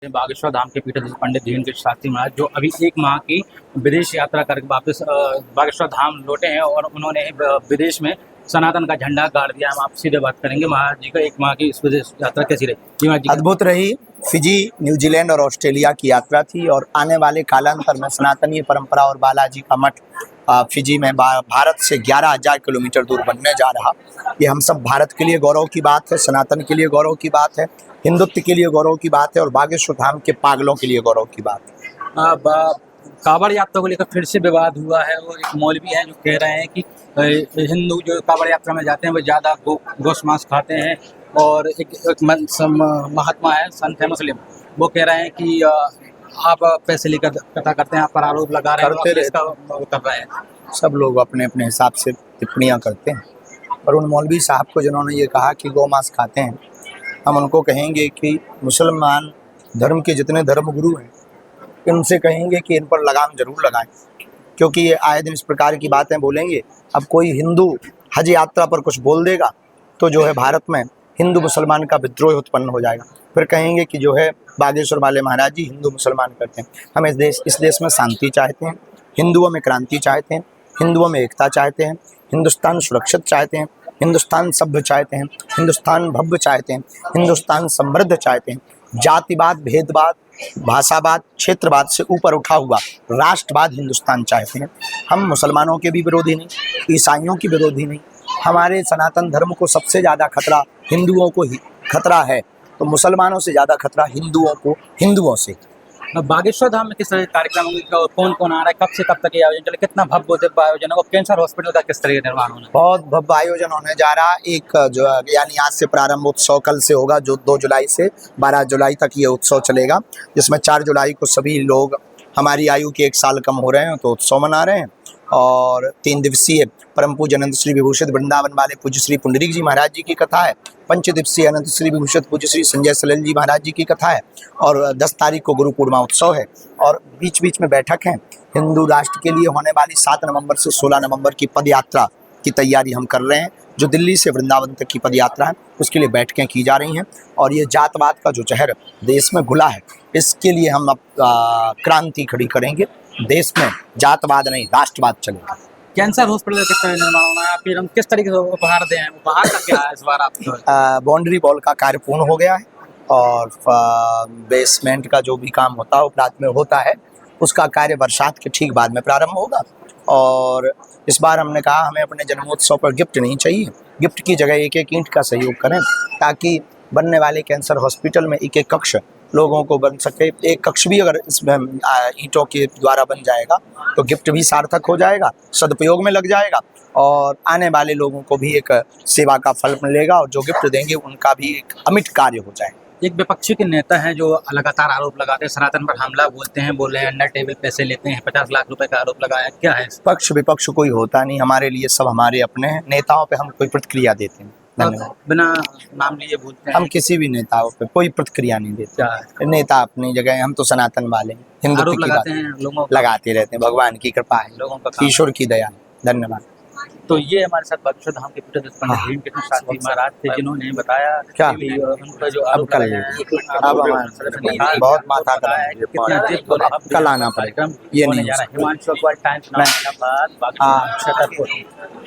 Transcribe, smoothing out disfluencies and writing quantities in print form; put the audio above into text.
बागेश्वर धाम के पीठाधीश पंडित धीरेन्द्र शास्त्री महाराज जो अभी 1 माह की विदेश यात्रा करके वापस बागेश्वर धाम लौटे हैं और उन्होंने विदेश में सनातन का झंडा गाड़ दिया। हम आप सीधे बात करेंगे महाराज जी का 1 माह की इस विदेश यात्रा कैसी रही? अद्भुत रही। फिजी, न्यूजीलैंड और ऑस्ट्रेलिया की यात्रा थी और आने वाले कालांतर में सनातनीय परंपरा और बालाजी का मठ फिजी में भारत से 11,000 किलोमीटर दूर बनने जा रहा। ये हम सब भारत के लिए गौरव की बात है, सनातन के लिए गौरव की बात है, हिंदुत्व के लिए गौरव की बात है और बागेश्वर धाम के पागलों के लिए गौरव की बात है। कांवड़ यात्रा को लेकर फिर से विवाद हुआ है और एक मौलवी है जो कह रहे हैं कि हिंदू जो कांवड़ यात्रा में जाते हैं वो ज़्यादा गोश्त मांस खाते हैं और एक महात्मा है, संत है मुस्लिम, वो कह रहे हैं कि आप पैसे लेकर कथा करते हैं, आप पर आरोप लगा रहे हैं, इसका कर रहे हैं। सब लोग अपने अपने हिसाब से टिप्पणियाँ करते हैं और उन मौलवी साहब को जिन्होंने ये कहा कि गौ मांस खाते हैं, हम उनको कहेंगे कि मुसलमान धर्म के जितने धर्मगुरु हैं इनसे कहेंगे कि इन पर लगाम जरूर लगाएं, क्योंकि ये आए दिन इस प्रकार की बातें बोलेंगे। अब कोई हिंदू हज यात्रा पर कुछ बोल देगा तो जो है भारत में हिंदू मुसलमान का विद्रोह उत्पन्न हो जाएगा। फिर कहेंगे कि जो है बागेश्वर वाले महाराज जी हिंदू मुसलमान करते हैं। हम इस देश में शांति चाहते हैं, हिंदुओं में क्रांति चाहते हैं, हिंदुओं में एकता चाहते हैं, हिंदुस्तान सुरक्षित चाहते हैं, हिंदुस्तान सभ्य चाहते हैं, हिंदुस्तान भव्य चाहते हैं, हिंदुस्तान समृद्ध चाहते हैं। जातिवाद, भेदवाद, भाषावाद, क्षेत्रवाद से ऊपर उठा हुआ राष्ट्रवाद हिंदुस्तान चाहते हैं। हम मुसलमानों के भी विरोधी नहीं, ईसाइयों की विरोधी नहीं। हमारे सनातन धर्म को सबसे ज़्यादा खतरा हिंदुओं को ही खतरा है, तो मुसलमानों से ज़्यादा खतरा हिंदुओं को हिंदुओं से। बागेश्वर धाम में किस तरह के कार्यक्रम होंगे, कौन कौन आ रहा है, कब से कब तक ये आयोजन चले, कितना भव्य आयोजन होगा, कैंसर हॉस्पिटल का किस तरह का निर्माण होना है? बहुत भव्य आयोजन होने जा रहा। एक जो यानी आज से प्रारंभ उत्सव कल से होगा, जो 2 जुलाई से 12 जुलाई तक ये उत्सव चलेगा, जिसमें 4 जुलाई को सभी लोग हमारी आयु के 1 साल कम हो रहे हैं तो उत्सव मना रहे हैं। और 3 दिवसीय परम पूज्य अनंत श्री विभूषित वृंदावन वाले पूज्य श्री पुंडरीक जी महाराज जी की कथा है। 5 दिवसीय अनंत श्री विभूषित पूज्य श्री संजय सलल जी महाराज जी की कथा है और 10 तारीख को गुरु पूर्णिमा उत्सव है और बीच बीच में बैठक है। हिंदू राष्ट्र के लिए होने वाली 7 नवंबर से 16 नवंबर की पद यात्रा की तैयारी हम कर रहे हैं, जो दिल्ली से वृंदावन तक की पद यात्रा है, उसके लिए बैठकें की जा रही हैं। और ये जातवाद का जो जहर देश में घुला है, इसके लिए हम अब क्रांति खड़ी करेंगे। देश में जातवाद नहीं, राष्ट्रवाद चलेगा। कैंसर हॉस्पिटल किस तरह निर्माण होना है, फिर हम किस तरीके से उपहार दें, उपहार का क्या है इस बार आप? बाउंड्री वॉल का कार्य पूर्ण हो गया है और बेसमेंट का जो भी काम होता है उपरात में होता है, उसका कार्य बरसात के ठीक बाद में प्रारंभ होगा। और इस बार हमने कहा हमें अपने जन्मोत्सव पर गिफ्ट नहीं चाहिए, गिफ्ट की जगह 1-1 ईंट का सहयोग करें, ताकि बनने वाले कैंसर हॉस्पिटल में 1-1 कक्ष लोगों को बन सके। एक कक्ष भी अगर इसमें ईंटों के द्वारा बन जाएगा तो गिफ्ट भी सार्थक हो जाएगा, सदुपयोग में लग जाएगा और आने वाले लोगों को भी एक सेवा का फल मिलेगा और जो गिफ्ट देंगे उनका भी एक अमिट कार्य हो जाएगा। एक विपक्षी के नेता हैं जो लगातार आरोप लगाते हैं, सनातन पर हमला बोलते हैं, बोल रहे हैं अंडर टेबल पैसे लेते हैं, 50 लाख रुपए का आरोप लगाया, क्या है? पक्ष विपक्ष कोई होता नहीं, हमारे लिए सब हमारे अपने हैं। नेताओं पे हम कोई प्रतिक्रिया देते हैं? बिना नाम लिए बोलते हैं? हम किसी भी नेताओं पे कोई प्रतिक्रिया नहीं देते। नेता अपनी जगह, हम तो सनातन वाले हैं, हिंदुत्व की बात लगाते रहते हैं। भगवान की कृपा है, लोगों का ईश्वर की दया है। धन्यवाद। तो ये हमारे साथ बागेश्वर धाम के पीठाधीश पंडित धीरेन्द्र शास्त्री महाराज थे, जिन्होंने बताया क्या उनका जो अब कल बहुत माथा कल आना पड़ेगा, ये नहीं। हिमांशु अग्रवाल, टाइम्स,